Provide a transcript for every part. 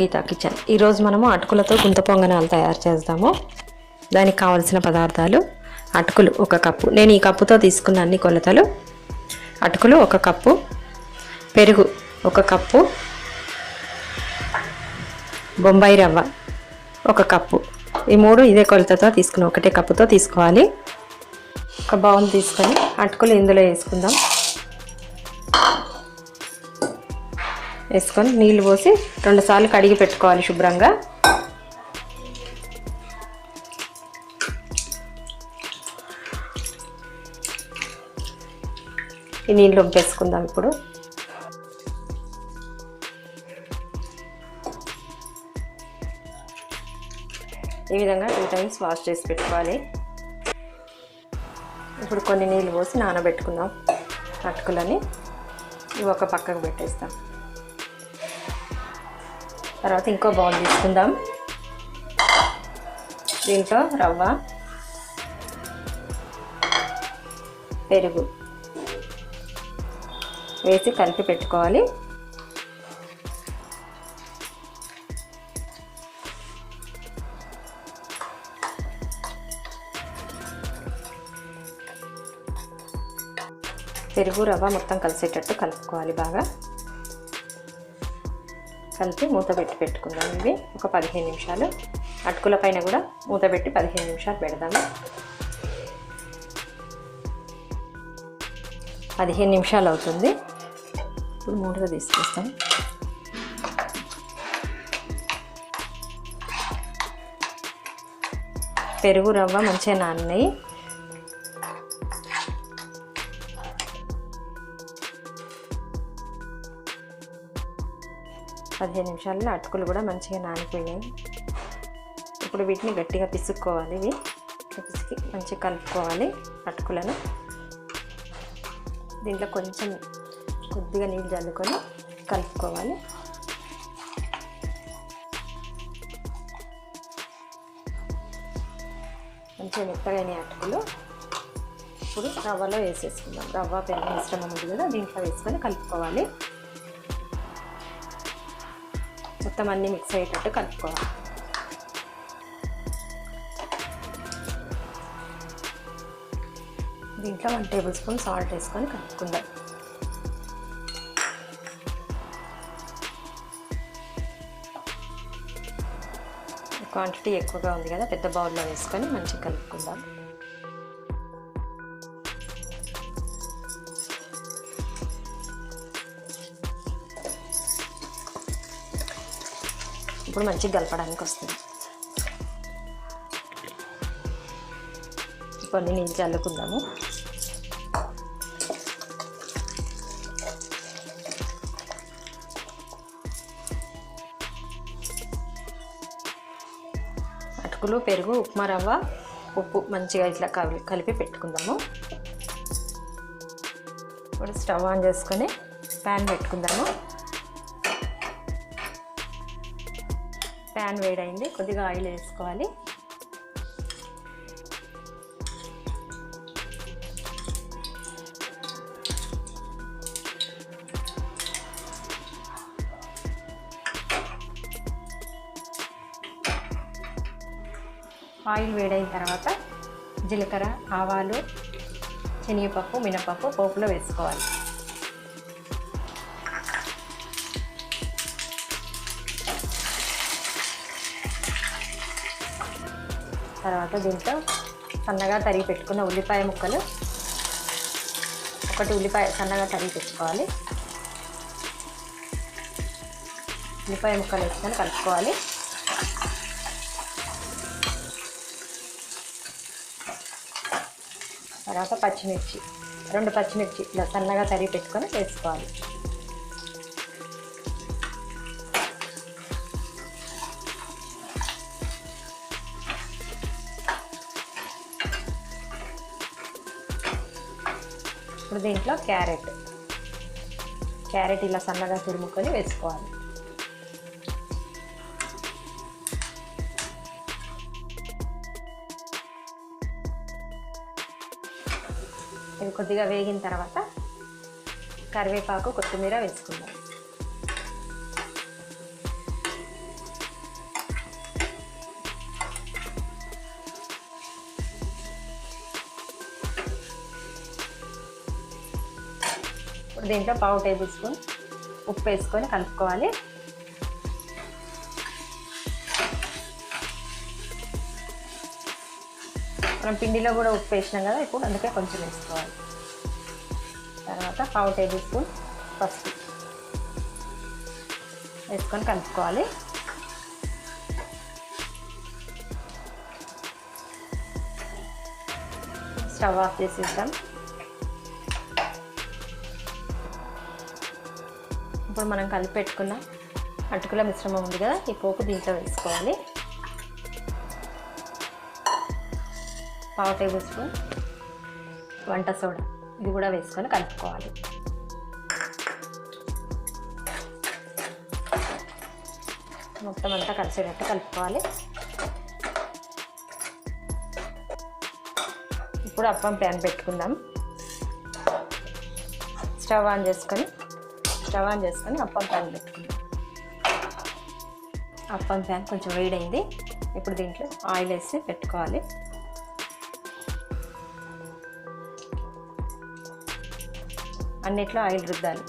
Gita kitchen. ఈరోజు మనము అటుకులతో గుంత పొంగనాలు తయారు చేద్దాము. దానికి కావలసిన పదార్థాలు: అటుకులు 1 కప్పు, నేను ఈ కప్పుతో తీసుకున్న అన్ని కొలతలు. అటుకులు 1 కప్పు, పెరుగు 1 కప్పు, బొంబాయి రవ్వ 1 కప్పు. ఈ 3 ఇదే కొలతతో తీసుకుని ఒకటే కప్పుతో తీసుకోవాలి. ఒక బౌల్ తీసుకొని అటుకులు ఇందులో వేసుకుందాం. వేసుకొని నీళ్ళు పోసి 2 సార్లు కడిగి పెట్టుకోవాలి శుభ్రంగా. ఈ నీళ్ళు వేసుకుందాం ఇప్పుడు. ఈ విధంగా 2 టైమ్స్ వాష్ చేసి పెట్టుకోవాలి. ఇప్పుడు కొన్ని నీళ్ళు పోసి నానబెట్టుకుందాం అటుకులని. ఇవి ఒక పక్కకు పెట్టేస్తాం. తర్వాత ఇంకో బౌల్ తీసుకుందాం. దీంట్లో రవ్వ, పెరుగు వేసి కలిపి పెట్టుకోవాలి. పెరుగు రవ్వ మొత్తం కలిసేటట్టు కలుపుకోవాలి. బాగా కలిపి మూత పెట్టి పెట్టుకుందాం. ఇవి ఒక 15 నిమిషాలు. అటుకుల పైన కూడా మూత పెట్టి 15 నిమిషాలు పెడదాము. 15 నిమిషాలు అవుతుంది. ఇప్పుడు మూటగా తీసుకొస్తాం. పెరుగు రవ్వ మంచిగా నానినాయి. పదిహేను నిమిషాల్లో అటుకులు కూడా మంచిగా నానిపోయినాయి. ఇప్పుడు వీటిని గట్టిగా పిసుక్కోవాలి. ఇవి పిసికి మంచిగా కలుపుకోవాలి అటుకులను. దీంట్లో కొద్దిగా నీళ్ళు చల్లుకొని కలుపుకోవాలి. మంచిగా మెత్తగైన అటుకులు ఇప్పుడు రవ్వలో వేసేసుకుందాం. రవ్వ పెరుగు మిశ్రమం ఉంది కదా, దీంట్లో వేసుకొని కలుపుకోవాలి. మొత్తం అన్నీ మిక్స్ అయ్యేటట్టు కలుపుకోవాలి. దీంట్లో 1 టేబుల్ స్పూన్ సాల్ట్ వేసుకొని కలుపుకుందాం. క్వాంటిటీ ఎక్కువగా ఉంది కదా, పెద్ద బౌల్లో వేసుకొని మంచిగా కలుపుకుందాం. ఇప్పుడు మంచిగా కలపడానికి వస్తుంది. కొన్ని నీళ్ళు చల్లుకుందాము. అటుకులు, పెరుగు, ఉప్మా రవ్వ, ఉప్పు మంచిగా ఇట్లా కలిపి పెట్టుకుందాము. ఇప్పుడు స్టవ్ ఆన్ చేసుకొని ప్యాన్ పెట్టుకుందాము. ప్యాన్ వేడైంది. కొద్దిగా ఆయిల్ వేసుకోవాలి. ఆయిల్ వేడైన తర్వాత జీలకర్ర, ఆవాలు, శనగపప్పు, మినపప్పు పోపులో వేసుకోవాలి. తర్వాత దీంట్లో సన్నగా తరిగి పెట్టుకున్న ఉల్లిపాయ ముక్కలు, 1 ఉల్లిపాయ సన్నగా తరిగి పెట్టుకోవాలి. ఉల్లిపాయ ముక్కలు వేసుకొని కలుపుకోవాలి. తర్వాత పచ్చిమిర్చి, 2 పచ్చిమిర్చి ఇలా సన్నగా తరిగి పెట్టుకొని వేసుకోవాలి. ఇప్పుడు దీంట్లో క్యారెట్ ఇలా సన్నగా తురుముకొని వేసుకోవాలి. ఇవి కొద్దిగా వేగిన తర్వాత కరివేపాకు, కొత్తిమీర వేసుకుందాం. ఇప్పుడు దీంట్లో పావు టేబుల్ స్పూన్ ఉప్పు వేసుకొని కలుపుకోవాలి. మనం పిండిలో కూడా ఉప్పు వేసినాం కదా, ఇప్పుడు అందుకే కొంచెం వేసుకోవాలి. తర్వాత పావు టేబుల్ స్పూన్ పసుపు వేసుకొని కలుపుకోవాలి. స్టవ్ ఆఫ్ చేసేద్దాం. ఇప్పుడు మనం కలిపి పెట్టుకున్న అటుకుల మిశ్రమం ఉంది కదా, ఈ పోపు దీంట్లో వేసుకోవాలి. పావు టేబుల్ స్పూన్ వంట సోడా ఇది కూడా వేసుకొని కలుపుకోవాలి. మొత్తం అంతా కలిసేటట్టు కలుపుకోవాలి. ఇప్పుడు అప్పం ప్యాన్ పెట్టుకుందాం. స్టవ్ ఆన్ చేసుకొని అప్పం ప్యాన్ పెట్టుకుందాం. అప్పం ప్యాన్ కొంచెం వేడైంది. ఇప్పుడు దీంట్లో ఆయిల్ వేసి పెట్టుకోవాలి. అన్నిట్లో ఆయిల్ రుద్దాలి.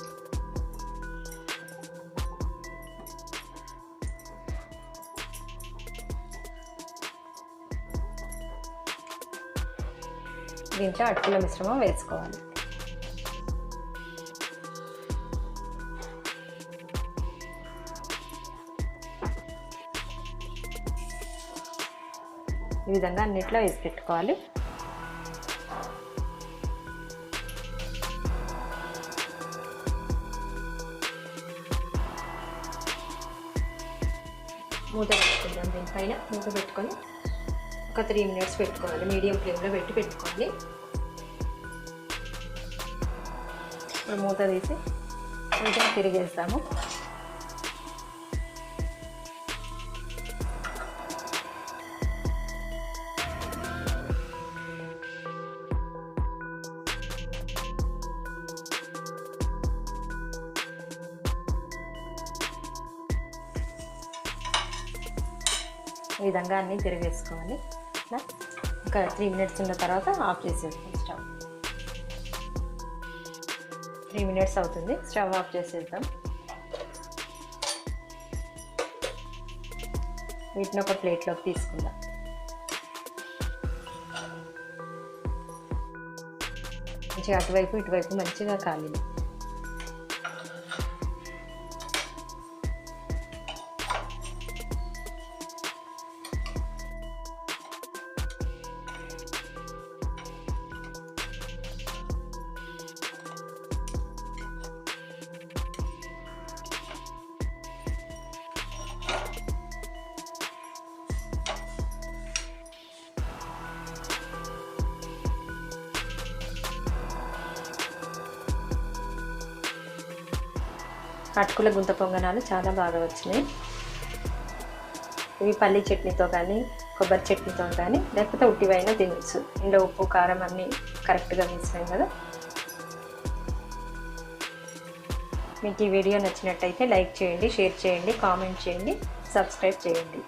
దీంట్లో అటుకుల మిశ్రమం వేసుకోవాలి. ఈ విధంగా అన్నిట్లో వేసి పెట్టుకోవాలి. మూత పెట్టుకుందాం. దీనిపైన మూత పెట్టుకొని ఒక 3 మినిట్స్ పెట్టుకోవాలి. మీడియం ఫ్లేమ్లో పెట్టుకోవాలి. ఇప్పుడు మూత తీసి కొంచెం తిరిగేస్తాము. ఈ విధంగా అన్నీ తిరిగేసుకోవాలి. ఇట్లా ఒక 3 మినిట్స్ ఉన్న తర్వాత ఆఫ్ చేసేస్తాం స్టవ్. 3 మినిట్స్ అవుతుంది. స్టవ్ ఆఫ్ చేసేద్దాం. వీటిని ఒక ప్లేట్లోకి తీసుకుందాం. మంచిగా అటువైపు ఇటువైపు మంచిగా కాలింది. అటుకుల గుంత పొంగనాలు చాలా బాగా వచ్చినాయి. ఇవి పల్లి చట్నీతో కానీ కొబ్బరి చట్నీతో కానీ లేకపోతే ఉట్టివైనా తినచ్చు. ఇందులో ఉప్పు కారం అన్నీ కరెక్ట్గా వేసినాం కదా. మీకు ఈ వీడియో నచ్చినట్టయితే లైక్ చేయండి, షేర్ చేయండి, కామెంట్ చేయండి, సబ్స్క్రైబ్ చేయండి.